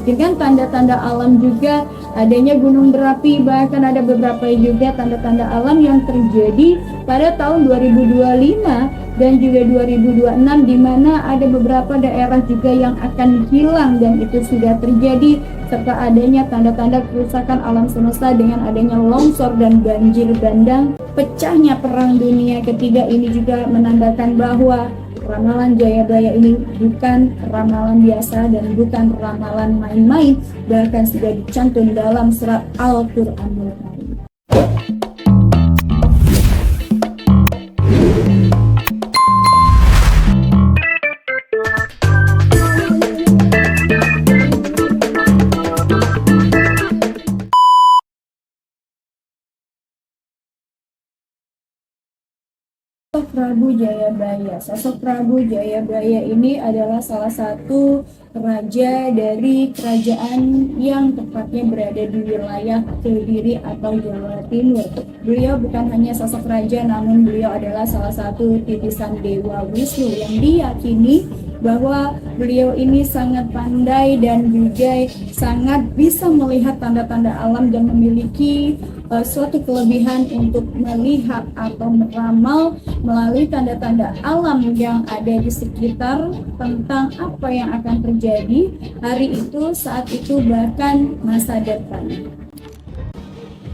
dengan tanda-tanda alam juga, adanya gunung berapi, bahkan ada beberapa juga tanda-tanda alam yang terjadi pada tahun 2025 dan juga 2026, di mana ada beberapa daerah juga yang akan hilang dan itu sudah terjadi, serta adanya tanda-tanda kerusakan alam semesta dengan adanya longsor dan banjir bandang. Pecahnya Perang Dunia Ketiga ini juga menandakan bahwa ramalan Jayabaya ini bukan ramalan biasa dan bukan ramalan main-main, bahkan sudah dicantum dalam surat Al-Qur'anul Karim. Sosok Prabu Jayabaya ini adalah salah satu raja dari kerajaan yang tepatnya berada di wilayah Kediri atau Jawa Timur. Beliau bukan hanya sosok raja, namun beliau adalah salah satu titisan Dewa Wisnu yang diyakini bahwa beliau ini sangat pandai dan juga sangat bisa melihat tanda-tanda alam dan memiliki suatu kelebihan untuk melihat atau meramal melalui tanda-tanda alam yang ada di sekitar tentang apa yang akan terjadi hari itu, saat itu, bahkan masa depan.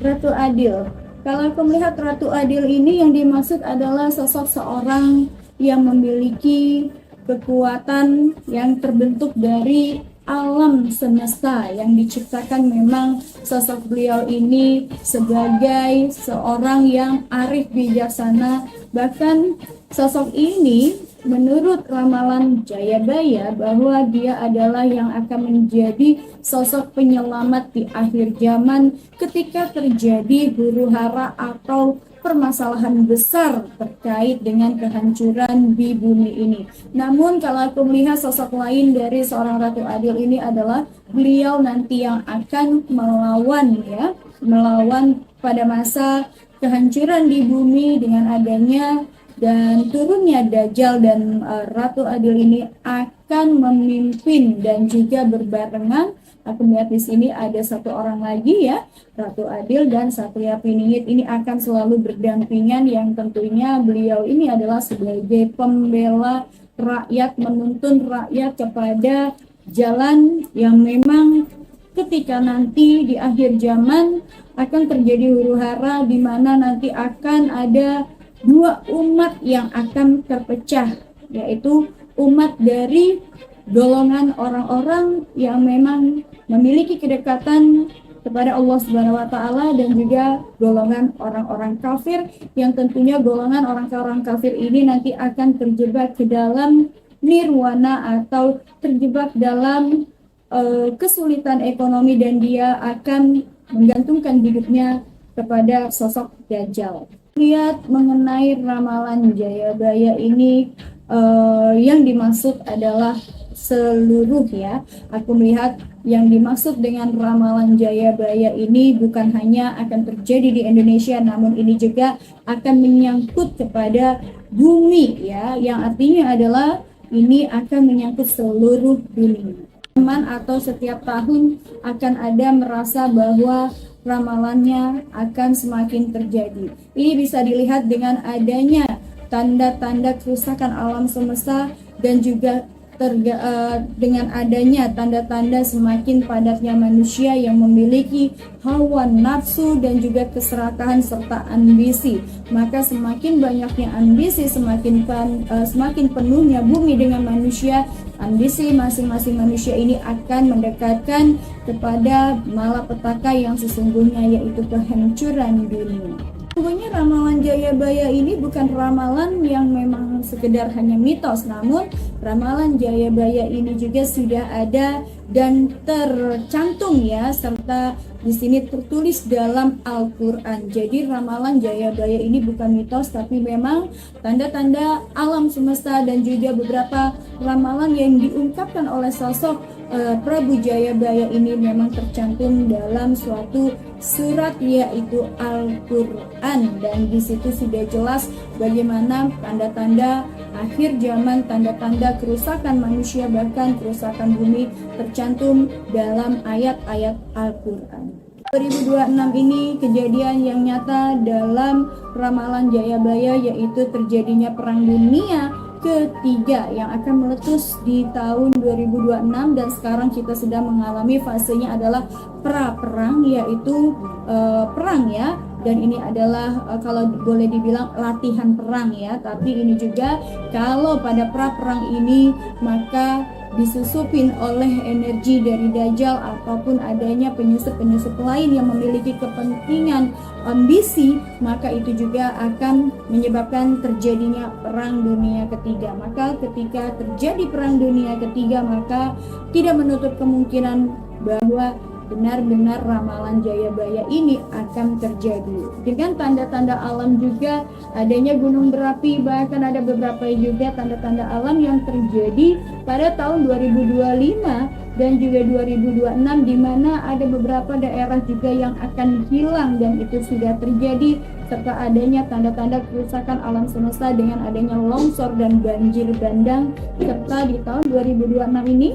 Ratu Adil. Kalau aku melihat Ratu Adil ini, yang dimaksud adalah sosok seorang yang memiliki kekuatan yang terbentuk dari alam semesta yang diciptakan. Memang sosok beliau ini sebagai seorang yang arif bijaksana. Bahkan sosok ini menurut ramalan Jayabaya bahwa dia adalah yang akan menjadi sosok penyelamat di akhir zaman ketika terjadi huru-hara atau permasalahan besar terkait dengan kehancuran di bumi ini. Namun kalau aku melihat sosok lain dari seorang Ratu Adil ini adalah beliau nanti yang akan melawan pada masa kehancuran di bumi dengan adanya dan turunnya Dajjal, dan Ratu Adil ini akan memimpin dan juga berbarengan. Aku melihat di sini ada satu orang lagi ya, Ratu Adil dan Satria Piningit ini akan selalu berdampingan, yang tentunya beliau ini adalah sebagai pembela rakyat, menuntun rakyat kepada jalan yang memang ketika nanti di akhir zaman akan terjadi huru-hara, di mana nanti akan ada dua umat yang akan terpecah, yaitu umat dari golongan orang-orang yang memang memiliki kedekatan kepada Allah Subhanahu wa taala, dan juga golongan orang-orang kafir, yang tentunya golongan orang-orang kafir ini nanti akan terjebak ke dalam nirwana atau terjebak dalam kesulitan ekonomi, dan dia akan menggantungkan hidupnya kepada sosok Dajjal. Lihat mengenai ramalan Jayabaya ini, yang dimaksud adalah seluruh ya. Aku melihat yang dimaksud dengan ramalan Jayabaya ini bukan hanya akan terjadi di Indonesia, namun ini juga akan menyangkut kepada bumi ya, yang artinya adalah ini akan menyangkut seluruh dunia. Teman atau setiap tahun akan ada merasa bahwa ramalannya akan semakin terjadi. Ini bisa dilihat dengan adanya tanda-tanda kerusakan alam semesta, dan juga dengan adanya tanda-tanda semakin padatnya manusia yang memiliki hawa nafsu dan juga keserakahan serta ambisi. Maka semakin banyaknya ambisi, semakin penuhnya bumi dengan manusia, ambisi masing-masing manusia ini akan mendekatkan kepada malapetaka yang sesungguhnya, yaitu kehancuran dunia. Sesungguhnya ramalan Jayabaya ini bukan ramalan yang memang sekedar hanya mitos, namun ramalan Jayabaya ini juga sudah ada dan tercantum ya, serta di sini tertulis dalam Al-Qur'an. Jadi ramalan Jayabaya ini bukan mitos, tapi memang tanda-tanda alam semesta dan juga beberapa ramalan yang diungkapkan oleh sosok Prabu Jayabaya ini memang tercantum dalam suatu surat yaitu Al-Quran, dan di situ sudah jelas bagaimana tanda-tanda akhir zaman, tanda-tanda kerusakan manusia, bahkan kerusakan bumi tercantum dalam ayat-ayat Al-Quran. 2026 ini kejadian yang nyata dalam ramalan Jayabaya, yaitu terjadinya perang dunia ketiga yang akan meletus di tahun 2026, dan sekarang kita sedang mengalami fasenya adalah pra-perang, yaitu perang ya, dan ini adalah kalau boleh dibilang latihan perang ya, tapi ini juga kalau pada pra-perang ini maka disusupin oleh energi dari Dajjal ataupun adanya penyusup-penyusup lain yang memiliki kepentingan ambisi, maka itu juga akan menyebabkan terjadinya perang dunia ketiga. Maka ketika terjadi perang dunia ketiga, maka tidak menutup kemungkinan bahwa benar-benar ramalan Jayabaya ini akan terjadi dengan tanda-tanda alam juga, adanya gunung berapi, bahkan ada beberapa juga tanda-tanda alam yang terjadi pada tahun 2025 dan juga 2026, di mana ada beberapa daerah juga yang akan hilang dan itu sudah terjadi, serta adanya tanda-tanda kerusakan alam semesta dengan adanya longsor dan banjir bandang. Serta di tahun 2026 ini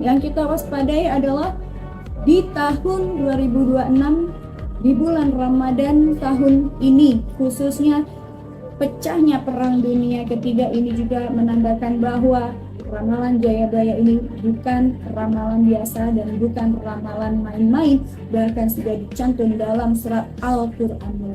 yang kita waspadai adalah di tahun 2026 di bulan Ramadan tahun ini, khususnya pecahnya perang dunia ketiga ini juga menandakan bahwa ramalan Jayabaya ini bukan ramalan biasa dan bukan ramalan main-main, bahkan sudah dicantum dalam surat Al-Quran.